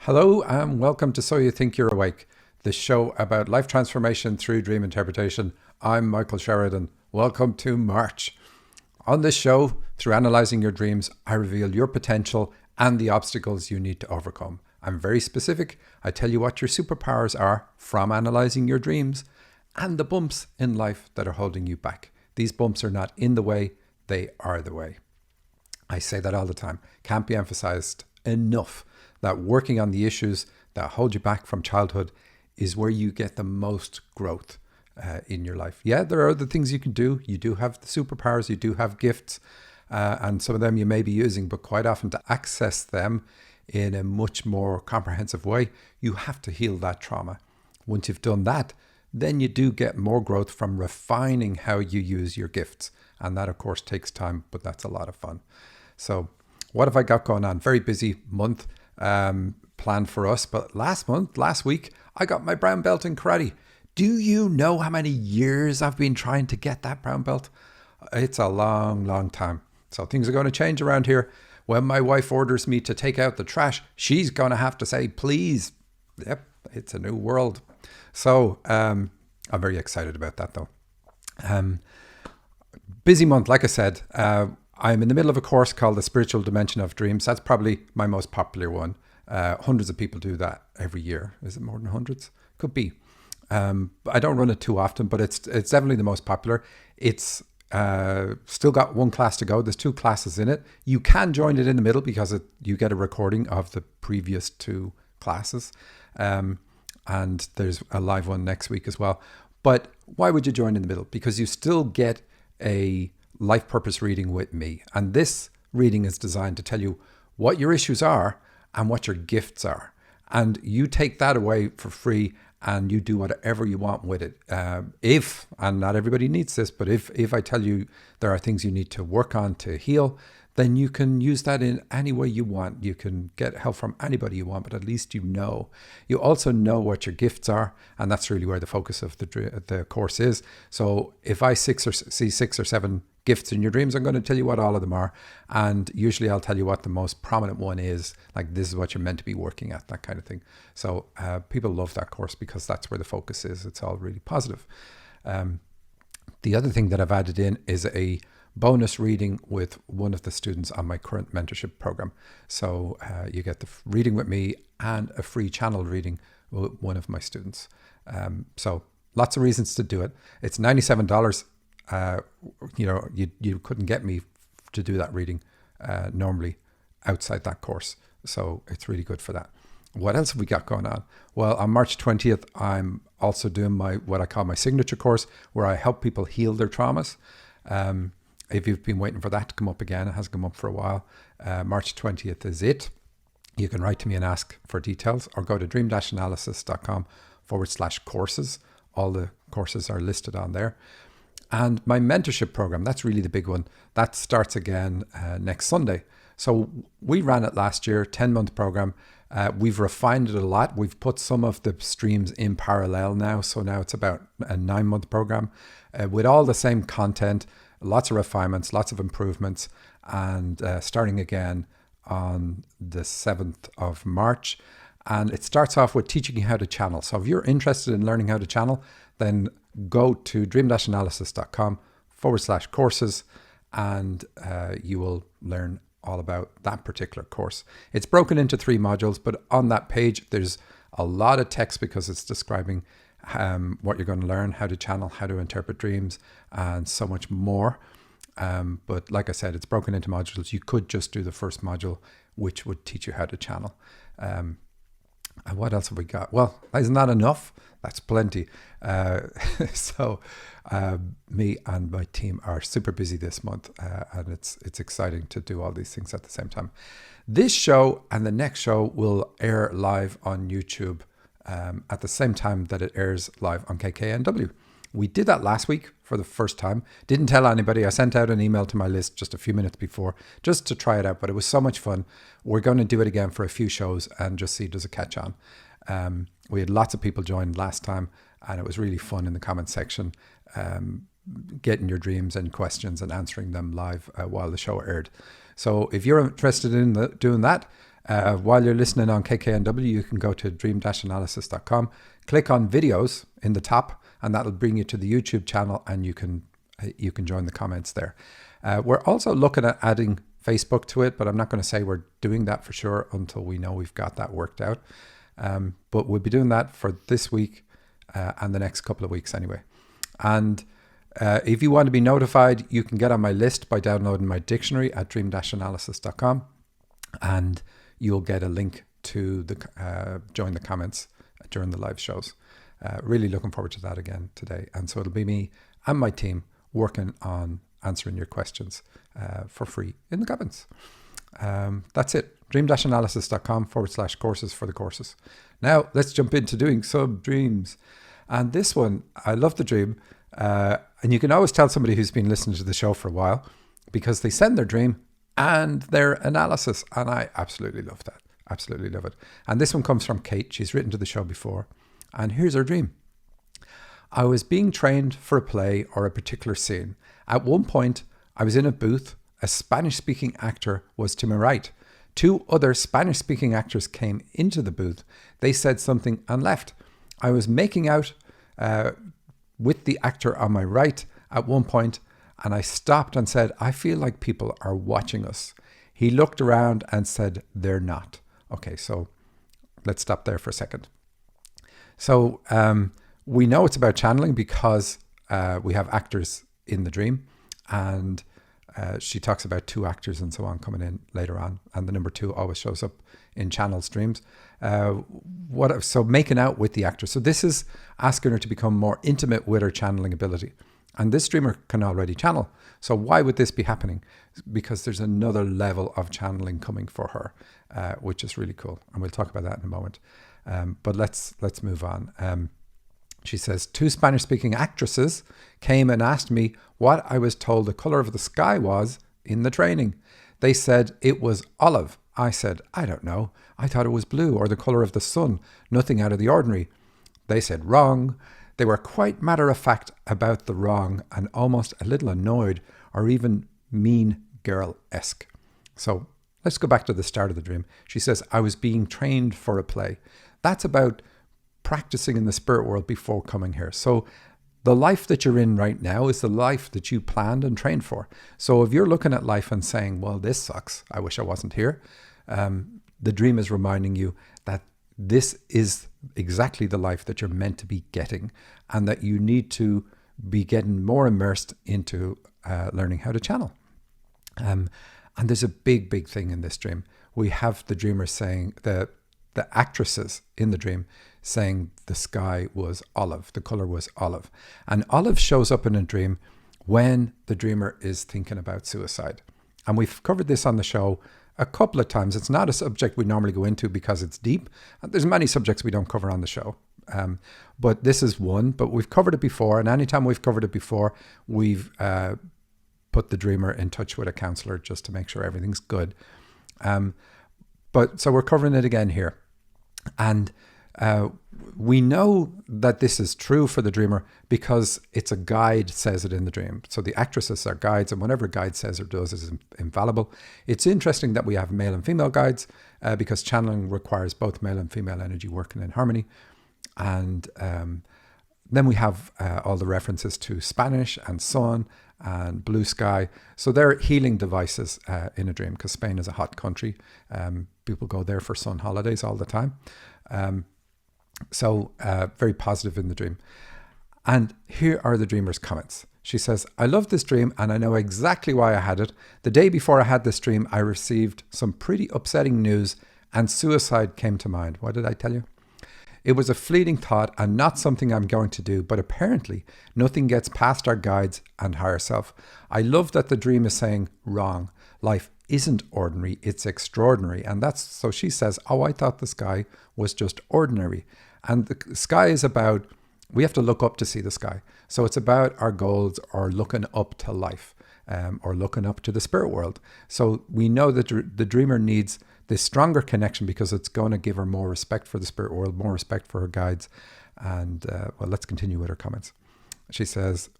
Hello and welcome to So You Think You're Awake, the show about life transformation through dream interpretation. I'm Michael Sheridan. Welcome to March. On this show, through analyzing your dreams, I reveal your potential and the obstacles you need to overcome. I'm very specific. I tell you what your superpowers are from analyzing your dreams and the bumps in life that are holding you back. These bumps are not in the way, they are the way. I say that all the time. Can't be emphasized enough that working on the issues that hold you back from childhood is where you get the most growth in your life. Yeah, there are other things you can do. You do have the superpowers, you do have gifts, and some of them you may be using, but quite often to access them in a much more comprehensive way, you have to heal that trauma. Once you've done that, then you do get more growth from refining how you use your gifts. And that, of course, takes time, but that's a lot of fun. So what have I got going on? Very busy month planned for us. But last week, I got my brown belt in karate. Do you know how many years I've been trying to get that brown belt? It's a long, long time. So things are going to change around here. When my wife orders me to take out the trash, she's going to have to say, please. Yep, it's a new world. So I'm very excited about that, though. Busy month, like I said. I'm in the middle of a course called The Spiritual Dimension of Dreams. That's probably my most popular one. Hundreds of people do that every year. Is it more than hundreds? Could be. I don't run it too often, but it's definitely the most popular. It's still got one class to go. There's two classes in it. You can join it in the middle because you get a recording of the previous two classes. And there's a live one next week as well. But why would you join in the middle? Because you still get a life purpose reading with me. And this reading is designed to tell you what your issues are and what your gifts are. And you take that away for free and you do whatever you want with it. If, and not everybody needs this, but if I tell you there are things you need to work on to heal, then you can use that in any way you want. You can get help from anybody you want, but at least you know. You also know what your gifts are, and that's really where the focus of the course is. So if I see six or seven gifts in your dreams, I'm going to tell you what all of them are. And usually I'll tell you what the most prominent one is, like this is what you're meant to be working at, that kind of thing. So people love that course because that's where the focus is. It's all really positive. The other thing that I've added in is a bonus reading with one of the students on my current mentorship program. So you get the reading with me and a free channel reading with one of my students. So lots of reasons to do it. It's $97. You couldn't get me to do that reading normally outside that course. So it's really good for that. What else have we got going on? Well, on March 20th, I'm also doing what I call my signature course, where I help people heal their traumas. If you've been waiting for that to come up again, it hasn't come up for a while. March 20th is it. You can write to me and ask for details or go to dream-analysis.com/courses. All the courses are listed on there. And my mentorship program, that's really the big one. That starts again next Sunday. So we ran it last year, 10-month program. We've refined it a lot. We've put some of the streams in parallel now. So now it's about a 9-month program with all the same content, lots of refinements, lots of improvements, and starting again on the 7th of March. And it starts off with teaching you how to channel. So if you're interested in learning how to channel, then go to dream-analysis.com/courses and you will learn all about that particular course. It's broken into 3 modules, but on that page, there's a lot of text because it's describing what you're going to learn, how to channel, how to interpret dreams, and so much more. But like I said, it's broken into modules. You could just do the first module, which would teach you how to channel. And what else have we got? Well, isn't that enough? That's plenty. So me and my team are super busy this month, and it's exciting to do all these things at the same time. This show and the next show will air live on YouTube at the same time that it airs live on KKNW. We did that last week for the first time. Didn't tell anybody. I sent out an email to my list just a few minutes before just to try it out, but it was so much fun. We're going to do it again for a few shows and just see does it catch on. We had lots of people join last time and it was really fun in the comment section, getting your dreams and questions and answering them live while the show aired. So if you're interested in doing that, While you're listening on KKNW, you can go to dream-analysis.com, click on videos in the top, and that'll bring you to the YouTube channel, and you can join the comments there. We're also looking at adding Facebook to it, but I'm not going to say we're doing that for sure until we know we've got that worked out. But we'll be doing that for this week and the next couple of weeks anyway. And if you want to be notified, you can get on my list by downloading my dictionary at dream-analysis.com, and you'll get a link to join the comments during the live shows. Really looking forward to that again today. And so it'll be me and my team working on answering your questions for free in the comments. That's it. dream-analysis.com/courses for the courses. Now let's jump into doing some dreams. And this one, I love the dream. And you can always tell somebody who's been listening to the show for a while because they send their dream and their analysis. And I absolutely love that. Absolutely love it. And this one comes from Kate. She's written to the show before. And here's her dream. I was being trained for a play or a particular scene. At one point, I was in a booth. A Spanish-speaking actor was to my right. Two other Spanish-speaking actors came into the booth. They said something and left. I was making out with the actor on my right at one point, and I stopped and said, I feel like people are watching us. He looked around and said, they're not. Okay, so let's stop there for a second. So we know it's about channeling because we have actors in the dream, and she talks about two actors and so on coming in later on, and the number two always shows up in channel streams. So making out with the actor. So this is asking her to become more intimate with her channeling ability. And this dreamer can already channel. So why would this be happening? Because there's another level of channeling coming for her, which is really cool. And we'll talk about that in a moment. But let's move on. She says, two Spanish-speaking actresses came and asked me what I was told the color of the sky was in the training. They said it was olive. I said, I don't know. I thought it was blue or the color of the sun. Nothing out of the ordinary. They said wrong. They were quite matter-of-fact about the wrong and almost a little annoyed or even mean girl-esque. So let's go back to the start of the dream. She says, I was being trained for a play. That's about practicing in the spirit world before coming here. So the life that you're in right now is the life that you planned and trained for. So if you're looking at life and saying, well, this sucks, I wish I wasn't here, the dream is reminding you that this is exactly the life that you're meant to be getting, and that you need to be getting more immersed into learning how to channel. And there's a big thing in this dream. We have the dreamer saying, the actresses in the dream saying the sky was olive, the color was olive. And olive shows up in a dream when the dreamer is thinking about suicide. And we've covered this on the show a couple of times. It's not a subject we normally go into because it's deep. There's many subjects we don't cover on the show. But this is one, but we've covered it before. And anytime we've covered it before, we've put the dreamer in touch with a counselor just to make sure everything's good. But so we're covering it again here. And we know that this is true for the dreamer because it's a guide says it in the dream. So the actresses are guides, and whatever a guide says or does is infallible. It's interesting that we have male and female guides because channeling requires both male and female energy working in harmony. And then we have all the references to Spanish and sun and blue sky. So they're healing devices in a dream because Spain is a hot country. People go there for sun holidays all the time. So very positive in the dream. And here are the dreamer's comments. She says, I love this dream and I know exactly why I had it. The day before I had this dream, I received some pretty upsetting news and suicide came to mind. What did I tell you? It was a fleeting thought and not something I'm going to do, but apparently nothing gets past our guides and higher self. I love that the dream is saying wrong. Life isn't ordinary, it's extraordinary. And that's, so she says, oh, I thought the sky was just ordinary. And the sky is about, we have to look up to see the sky. So it's about our goals or looking up to life or looking up to the spirit world. So we know that the dreamer needs this stronger connection because it's going to give her more respect for the spirit world, more respect for her guides. And well, let's continue with her comments. She says,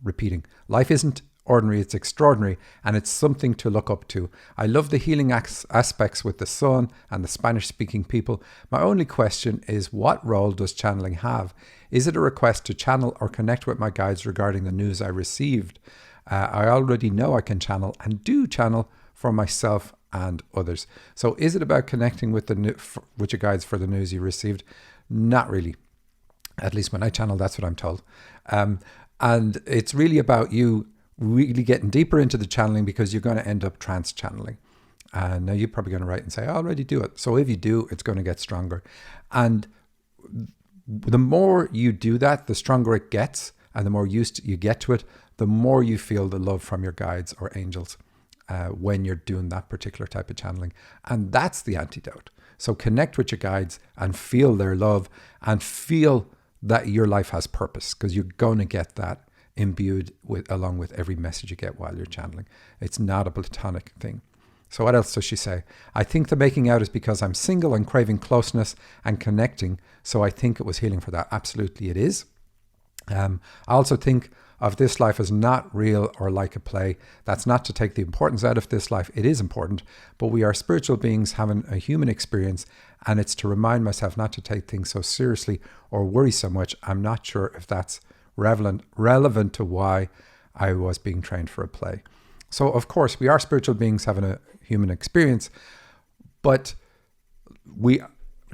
repeating, life isn't ordinary, it's extraordinary, and it's something to look up to. I love the healing aspects with the sun and the Spanish-speaking people. My only question is, what role does channeling have? Is it a request to channel or connect with my guides regarding the news I received? I already know I can channel and do channel for myself and others. So is it about connecting with with your guides for the news you received? Not really. At least when I channel, that's what I'm told. And it's really about you really getting deeper into the channeling, because you're going to end up trance channeling. Now you're probably going to write and say, I already do it. So if you do, it's going to get stronger. And the more you do that, the stronger it gets, and the more used you get to it, the more you feel the love from your guides or angels when you're doing that particular type of channeling. And that's the antidote. So connect with your guides and feel their love, and feel that your life has purpose, because you're going to get that imbued along with every message you get while you're channeling. It's not a platonic thing. So what else does she say? I think the making out is because I'm single and craving closeness and connecting. So I think it was healing for that. Absolutely it is. I also think of this life as not real or like a play. That's not to take the importance out of this life. It is important, but we are spiritual beings having a human experience, and it's to remind myself not to take things so seriously or worry so much. I'm not sure if that's relevant to why I was being trained for a play. So of course we are spiritual beings having a human experience, but we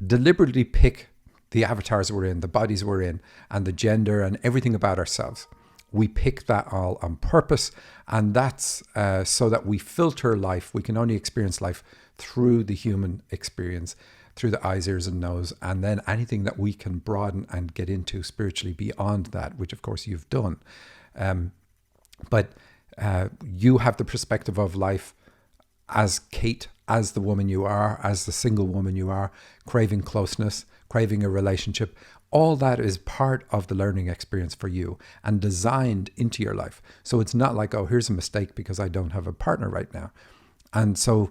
deliberately pick the avatars we're in, the bodies we're in, and the gender and everything about ourselves. We pick that all on purpose, and that's so that we filter life. We can only experience life through the human experience, through the eyes, ears, and nose, and then anything that we can broaden and get into spiritually beyond that, which of course you've done. But you have the perspective of life as Kate, as the woman you are, as the single woman you are, craving closeness, craving a relationship. All that is part of the learning experience for you and designed into your life. So it's not like, oh, here's a mistake because I don't have a partner right now. And so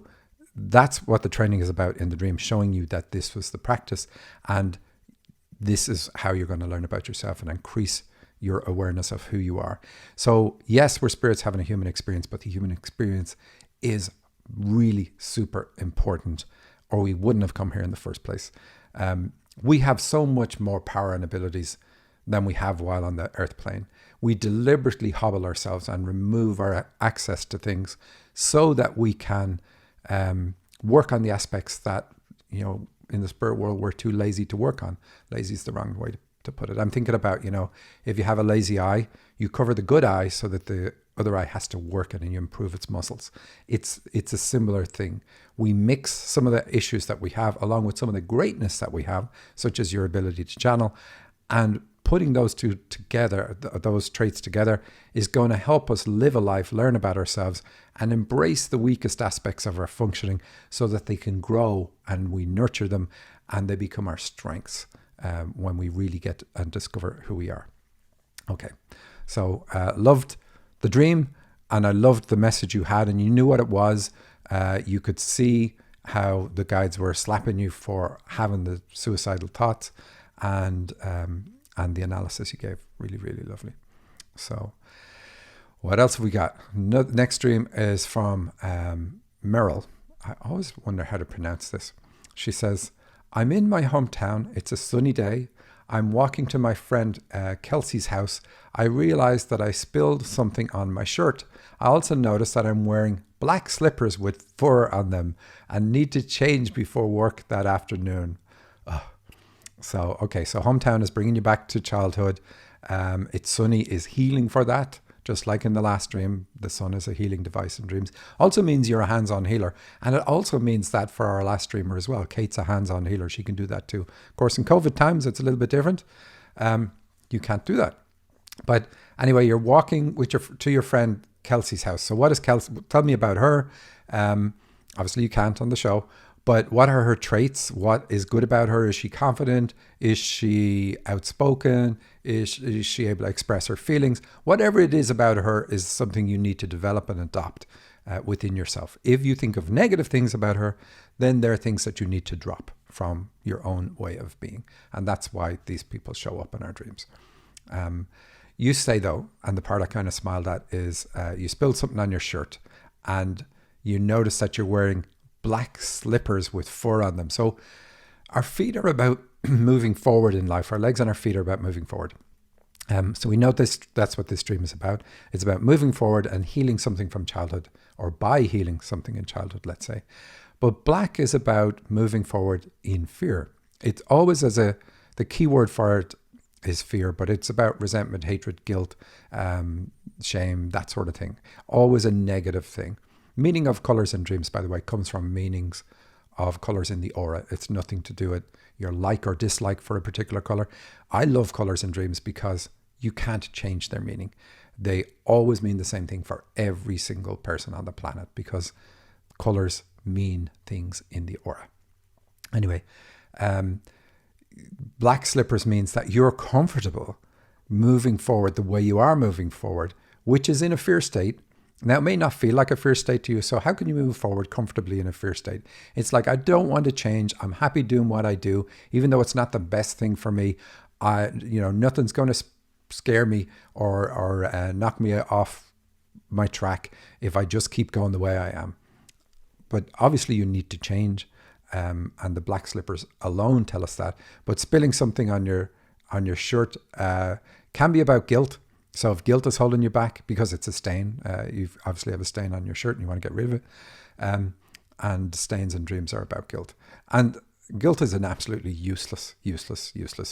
that's what the training is about in the dream, showing you that this was the practice, and this is how you're going to learn about yourself and increase your awareness of who you are. So yes, we're spirits having a human experience, but the human experience is really super important, or we wouldn't have come here in the first place. We have so much more power and abilities than we have while on the earth plane. We deliberately hobble ourselves and remove our access to things so that we can work on the aspects that, in the spirit world, we're too lazy to work on. Lazy is the wrong way to put it. I'm thinking about, if you have a lazy eye, you cover the good eye so that the other eye has to work it and you improve its muscles. It's a similar thing. We mix some of the issues that we have along with some of the greatness that we have, such as your ability to channel, and putting those two together, those traits together, is going to help us live a life, learn about ourselves, and embrace the weakest aspects of our functioning so that they can grow and we nurture them and they become our strengths when we really get and discover who we are. Okay, so loved the dream, and I loved the message you had, and you knew what it was. You could see how the guides were slapping you for having the suicidal thoughts, and the analysis you gave, really, really lovely. So what else have we got? Next dream is from Meryl. I always wonder how to pronounce this. She says, I'm in my hometown. It's a sunny day. I'm walking to my friend Kelsey's house. I realized that I spilled something on my shirt. I also noticed that I'm wearing black slippers with fur on them and need to change before work that afternoon. So hometown is bringing you back to childhood. It's sunny is healing for that. Just like in the last dream, the sun is a healing device in dreams. Also means you're a hands-on healer. And it also means that for our last dreamer as well. Kate's a hands-on healer. She can do that too. Of course, in COVID times, it's a little bit different. You can't do that. But anyway, you're walking to your friend Kelsey's house. So what is Kelsey? Tell me about her. Obviously, you can't on the show. But what are her traits? What is good about her? Is she confident? Is she outspoken? Is she able to express her feelings? Whatever it is about her is something you need to develop and adopt within yourself. If you think of negative things about her, then there are things that you need to drop from your own way of being. And that's why these people show up in our dreams. You say though, and the part I kind of smiled at is you spilled something on your shirt and you notice that you're wearing black slippers with fur on them. So our feet are about moving forward in life. Our legs and our feet are about moving forward. So we know that's what this dream is about. It's about moving forward and healing something from childhood, or by healing something in childhood, let's say. But black is about moving forward in fear. It's always the key word for it is fear, but it's about resentment, hatred, guilt, shame, that sort of thing. Always a negative thing. Meaning of colors in dreams, by the way, comes from meanings of colors in the aura. It's nothing to do with your like or dislike for a particular color. I love colors in dreams because you can't change their meaning. They always mean the same thing for every single person on the planet, because colors mean things in the aura. Anyway, black slippers means that you're comfortable moving forward the way you are moving forward, which is in a fear state. Now, it may not feel like a fear state to you. So how can you move forward comfortably in a fear state? It's like, I don't want to change. I'm happy doing what I do, even though it's not the best thing for me. Nothing's going to scare me or knock me off my track if I just keep going the way I am. But obviously you need to change. And the black slippers alone tell us that. But spilling something on your shirt can be about guilt. So if guilt is holding you back because it's a stain, you obviously have a stain on your shirt and you want to get rid of it. And stains and dreams are about guilt. And guilt is an absolutely useless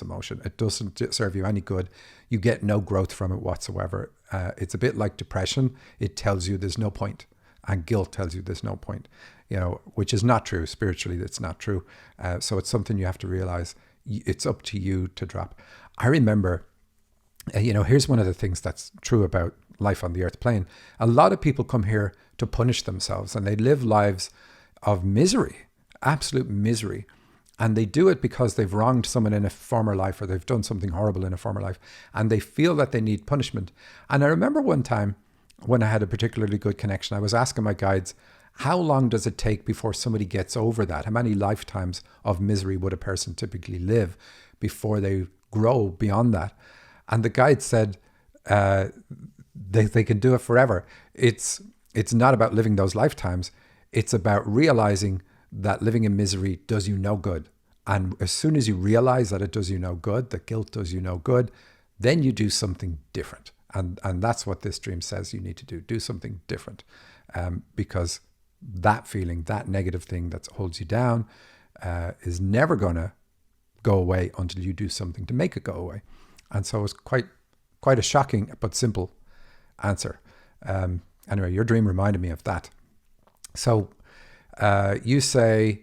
emotion. It doesn't serve you any good. You get no growth from it whatsoever. It's a bit like depression. It tells you there's no point. And guilt tells you there's no point, which is not true. Spiritually, that's not true. So it's something you have to realize. It's up to you to drop. I remember, here's one of the things that's true about life on the earth plane. A lot of people come here to punish themselves, and they live lives of misery, absolute misery. And they do it because they've wronged someone in a former life, or they've done something horrible in a former life, and they feel that they need punishment. And I remember one time when I had a particularly good connection, I was asking my guides, how long does it take before somebody gets over that? How many lifetimes of misery would a person typically live before they grow beyond that? And the guide said they can do it forever. It's not about living those lifetimes. It's about realizing that living in misery does you no good. And as soon as you realize that it does you no good, that guilt does you no good, then you do something different. And that's what this dream says you need to do. Do something different. Because that feeling, that negative thing that holds you down is never going to go away until you do something to make it go away. And so it's quite a shocking but simple answer. Anyway, your dream reminded me of that. So you say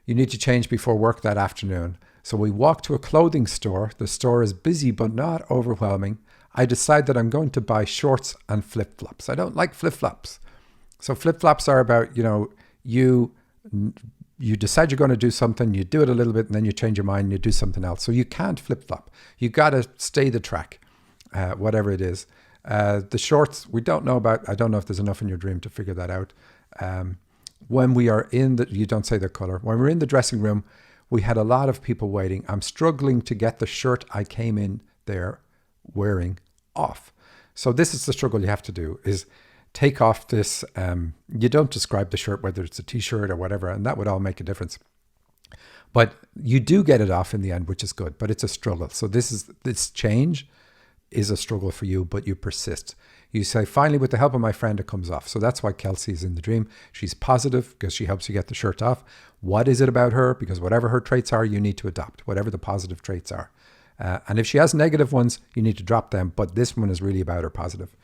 you need to change before work that afternoon. So we walk to a clothing store. The store is busy but not overwhelming. I decide that I'm going to buy shorts and flip-flops. I don't like flip-flops. So flip-flops are about, you decide you're going to do something, you do it a little bit, and then you change your mind and you do something else. So you can't flip-flop. You got to stay the track, whatever it is. The shorts, we don't know about. I don't know if there's enough in your dream to figure that out. When we are you don't say the color. When we're in the dressing room, we had a lot of people waiting. I'm struggling to get the shirt I came in there wearing off. So this is the struggle you have to do, is take off this, you don't describe the shirt, whether it's a t-shirt or whatever, and that would all make a difference. But you do get it off in the end, which is good, but it's a struggle. So this change is a struggle for you, but you persist. You say, finally, with the help of my friend, it comes off. So that's why Kelsey is in the dream. She's positive because she helps you get the shirt off. What is it about her? Because whatever her traits are, you need to adopt, whatever the positive traits are. And if she has negative ones, you need to drop them. But this one is really about her positive.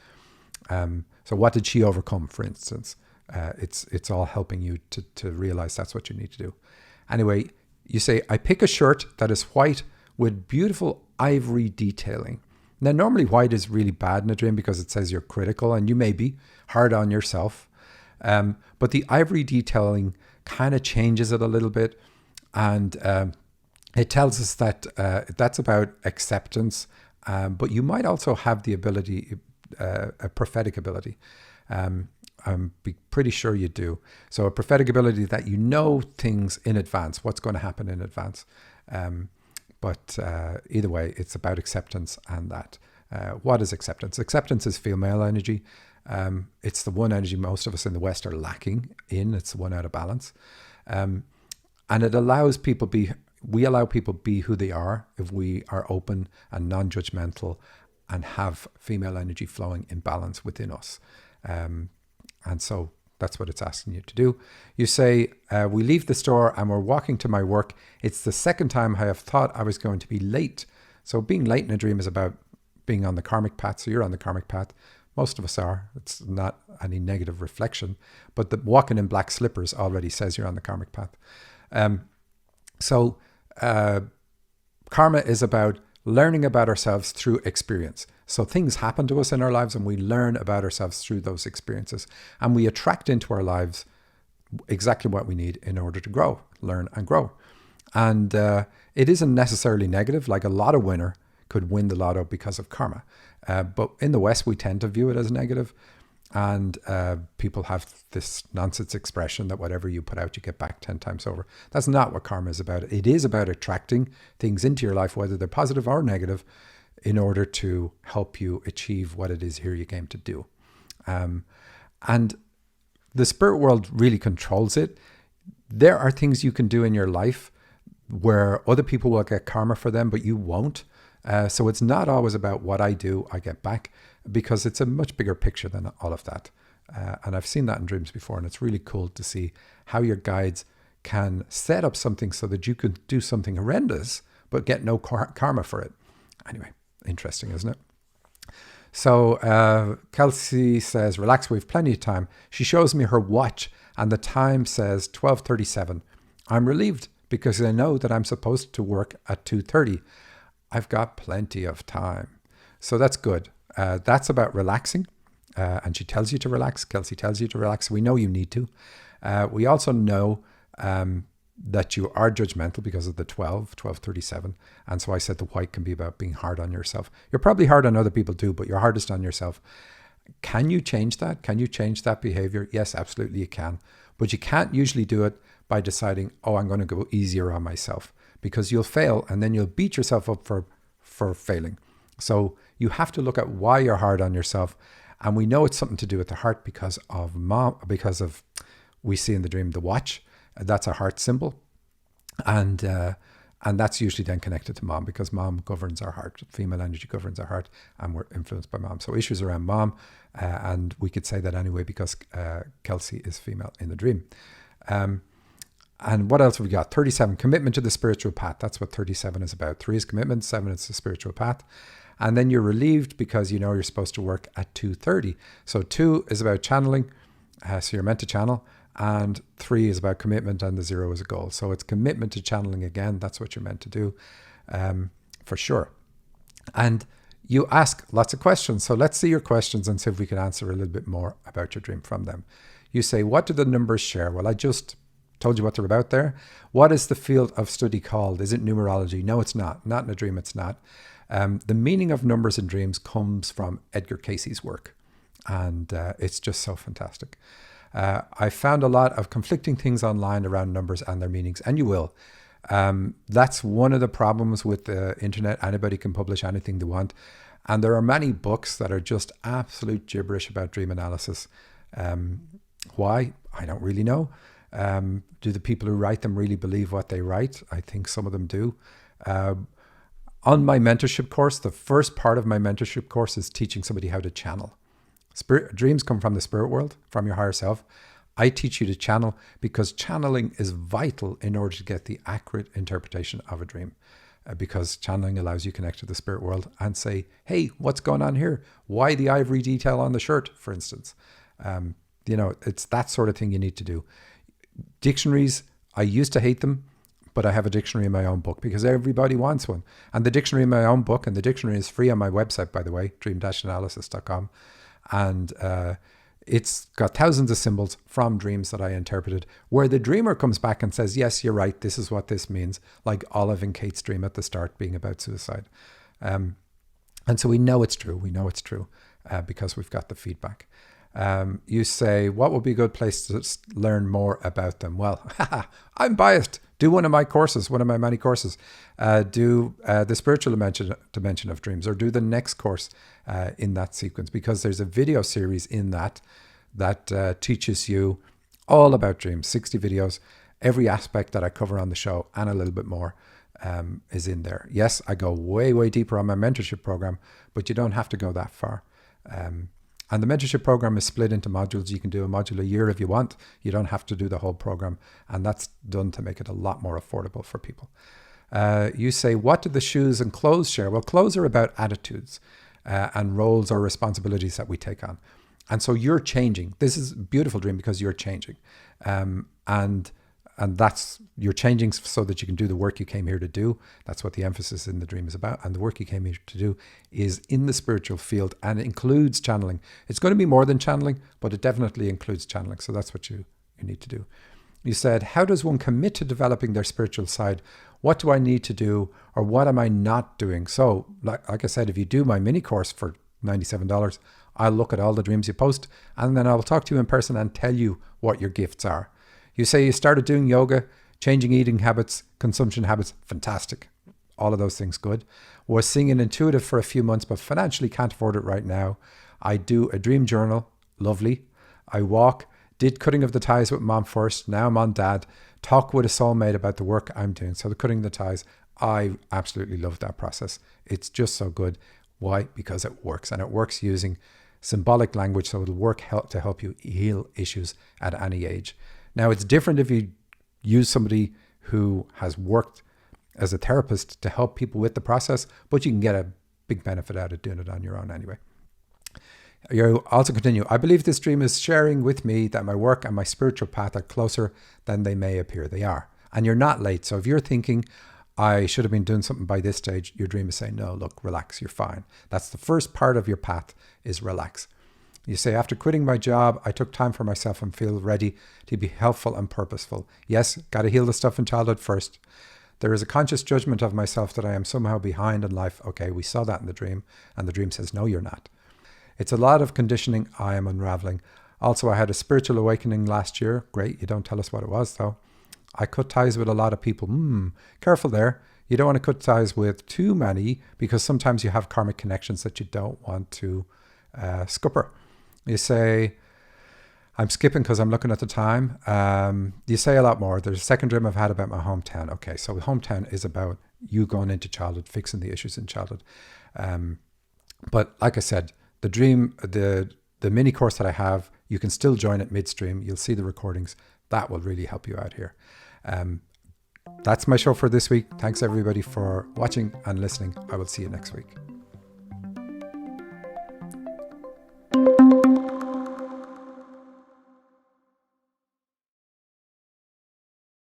So what did she overcome, for instance? It's all helping you to realize that's what you need to do. Anyway, you say, I pick a shirt that is white with beautiful ivory detailing. Now, normally white is really bad in a dream because it says you're critical and you may be hard on yourself. But the ivory detailing kind of changes it a little bit. And it tells us that that's about acceptance. But you might also have the ability, a prophetic ability. I'm pretty sure you do. So a prophetic ability that you know things in advance, what's going to happen in advance. But either way, it's about acceptance and that. What is acceptance? Acceptance is female energy. It's the one energy most of us in the West are lacking in. It's the one out of balance. And it allows people we allow people be who they are if we are open and non-judgmental and have female energy flowing in balance within us. And so that's what it's asking you to do. You say, we leave the store and we're walking to my work. It's the second time I have thought I was going to be late. So being late in a dream is about being on the karmic path. So you're on the karmic path. Most of us are. It's not any negative reflection. But the walking in black slippers already says you're on the karmic path. So karma is about learning about ourselves through experience. So things happen to us in our lives and we learn about ourselves through those experiences. And we attract into our lives exactly what we need in order to grow, learn and grow. And it isn't necessarily negative. Like a lotto winner could win the lotto because of karma. But in the West, we tend to view it as negative. And people have this nonsense expression that whatever you put out, you get back 10 times over. That's not what karma is about. It is about attracting things into your life, whether they're positive or negative, in order to help you achieve what it is here you came to do. And the spirit world really controls it. There are things you can do in your life where other people will get karma for them, but you won't. So it's not always about what I do, I get back, because it's a much bigger picture than all of that. And I've seen that in dreams before, and it's really cool to see how your guides can set up something so that you can do something horrendous, but get no karma for it. Anyway, interesting, isn't it? So Kelsey says, relax, we have plenty of time. She shows me her watch and the time says 12:37. I'm relieved because I know that I'm supposed to work at 2:30. I've got plenty of time. So that's good. That's about relaxing. And she tells you to relax. Kelsey tells you to relax. We know you need to. We also know that you are judgmental because of the 12:37. And so I said the white can be about being hard on yourself. You're probably hard on other people too, but you're hardest on yourself. Can you change that? Can you change that behavior? Yes, absolutely you can. But you can't usually do it by deciding, oh, I'm going to go easier on myself, because you'll fail and then you'll beat yourself up for failing. So you have to look at why you're hard on yourself. And we know it's something to do with the heart because of we see in the dream the watch. That's a heart symbol. And that's usually then connected to mom, because mom governs our heart. Female energy governs our heart, and we're influenced by mom. So issues around mom, and we could say that anyway because Kelsey is female in the dream. And what else have we got? 37, commitment to the spiritual path. That's what 37 is about. 3 is commitment, 7 is the spiritual path. And then you're relieved because you know you're supposed to work at 2:30. So 2 is about channeling, so you're meant to channel. And 3 is about commitment, and the 0 is a goal. So it's commitment to channeling again. That's what you're meant to do, for sure. And you ask lots of questions. So let's see your questions and see if we can answer a little bit more about your dream from them. You say, what do the numbers share? Well, I just told you what they're about there. What is the field of study called? Is it numerology? No, it's not. Not in a dream, it's not. The meaning of numbers in dreams comes from Edgar Cayce's work. And it's just so fantastic. I found a lot of conflicting things online around numbers and their meanings, and you will. That's one of the problems with the internet. Anybody can publish anything they want. And there are many books that are just absolute gibberish about dream analysis. Why? I don't really know. Do the people who write them really believe what they write? I think some of them do. On my mentorship course, the first part of my mentorship course is teaching somebody how to channel. Dreams come from the spirit world, from your higher self. I teach you to channel because channeling is vital in order to get the accurate interpretation of a dream. Because channeling allows you to connect to the spirit world and say, hey, what's going on here? Why the ivory detail on the shirt, for instance? It's that sort of thing you need to do. Dictionaries, I used to hate them, but I have a dictionary in my own book because everybody wants one. And the dictionary in my own book, and the dictionary is free on my website, by the way, dream-analysis.com. And it's got thousands of symbols from dreams that I interpreted, where the dreamer comes back and says, yes, you're right, this is what this means, like Olive and Kate's dream at the start being about suicide. And so we know it's true. We know it's true because we've got the feedback. You say, what would be a good place to learn more about them? Well, I'm biased. Do one of my courses, one of my many courses. Do the spiritual dimension of dreams, or do the next course in that sequence, because there's a video series in that teaches you all about dreams, 60 videos, every aspect that I cover on the show and a little bit more is in there. Yes, I go way, way deeper on my mentorship program, but you don't have to go that far. And the mentorship program is split into modules. You can do a module a year if you want. You don't have to do the whole program. And that's done to make it a lot more affordable for people. You say, what do the shoes and clothes share? Well, clothes are about attitudes and roles or responsibilities that we take on. And so you're changing. This is a beautiful dream because you're changing. And that's, you're changing so that you can do the work you came here to do. That's what the emphasis in the dream is about. And the work you came here to do is in the spiritual field and includes channeling. It's going to be more than channeling, but it definitely includes channeling. So that's what you need to do. You said, how does one commit to developing their spiritual side? What do I need to do, or what am I not doing? So like I said, if you do my mini course for $97, I'll look at all the dreams you post, and then I'll talk to you in person and tell you what your gifts are. You say you started doing yoga, changing eating habits, consumption habits. Fantastic. All of those things good. Was singing intuitive for a few months, but financially can't afford it right now. I do a dream journal. Lovely. I walk. Did cutting of the ties with mom first. Now I'm on dad. Talk with a soulmate about the work I'm doing. So the cutting of the ties, I absolutely love that process. It's just so good. Why? Because it works, and it works using symbolic language. So it'll work to help you heal issues at any age. Now, it's different if you use somebody who has worked as a therapist to help people with the process, but you can get a big benefit out of doing it on your own anyway. You also continue, I believe this dream is sharing with me that my work and my spiritual path are closer than they may appear. They are. And you're not late. So if you're thinking, I should have been doing something by this stage, your dream is saying, no, look, relax, you're fine. That's the first part of your path, is relax. You say, after quitting my job, I took time for myself and feel ready to be helpful and purposeful. Yes, got to heal the stuff in childhood first. There is a conscious judgment of myself that I am somehow behind in life. Okay, we saw that in the dream, and the dream says, no, you're not. It's a lot of conditioning I am unraveling. Also, I had a spiritual awakening last year. Great, you don't tell us what it was, though. I cut ties with a lot of people. Careful there. You don't want to cut ties with too many, because sometimes you have karmic connections that you don't want to scupper. You say, I'm skipping because I'm looking at the time. You say a lot more. There's a second dream I've had about my hometown. Okay, so hometown is about you going into childhood, fixing the issues in childhood. But like I said, the dream, the mini course that I have, you can still join it midstream. You'll see the recordings. That will really help you out here. That's my show for this week. Thanks everybody for watching and listening. I will see you next week.